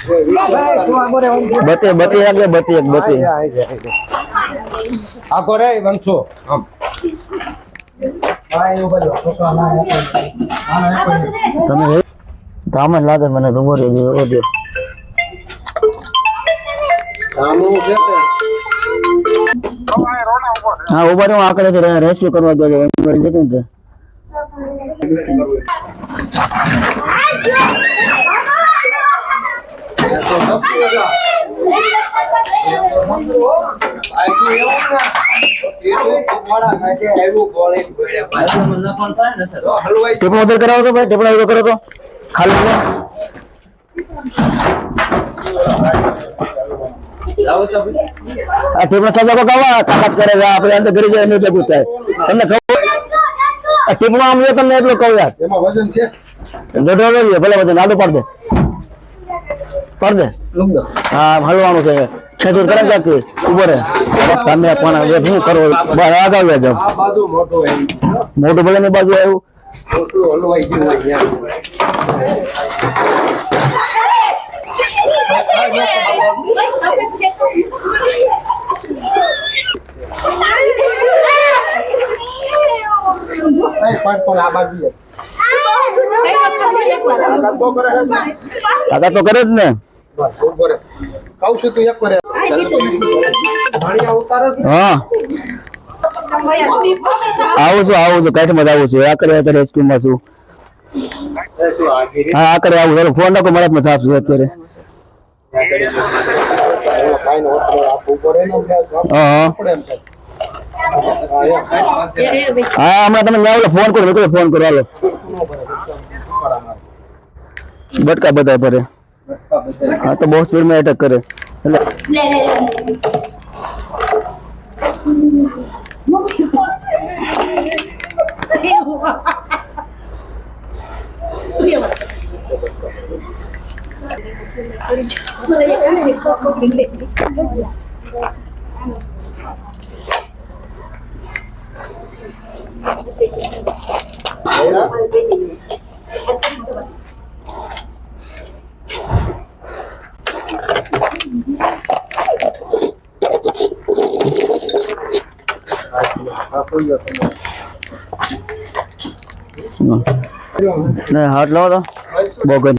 બતે બતે આગે બતે એક બતે આખો રે વંશો આમ તમે ધામ જ લાગે મને તો બોરે ઓડે હા ઉભા રહો આકડે રેસ્ક્યુ કરવા ગયો એમ કરી દીધું ને ટેપો ઉધર કરાવો તો ભાઈ ટેપડા ઉધર કરો તો ખાલી આ ટેપડા સજા બગાવા તાકાત કરે આપણે અંદર ઘરે જાય એટલે પૂછાય તમને ખબર આ ટેપમાં આમ તમને એટલો કહું યાર એમાં વજન છે દોડો લઈએ ભલે બધું નાડું પાડ દે હા હલવાનું છે ખેતર કરે જાતી ઉભો રે તમે પણ શું કરો આગળ જાવ આ બાજુ મોટો એમ મોટું ભલે ની બાજુ આવ્યું મોટું હલવાઈ ગયું હોય દાદા તો કરે જ ને કહું છું તું એક કરે હા આવું છું કાઠમાં આવું છું આ કરે રેસ્ક્યુ માં છું હા આ કરે આવું ફોન નાખો મળે માં સાફ છે અત્યારે હા હમણાં તમે ફોન કરો ફોન કરો હાલો બટકા બધા ભરે હા તો બહુ સ્પીડ માં એટેક કરે હાથ લાવો તો બહુ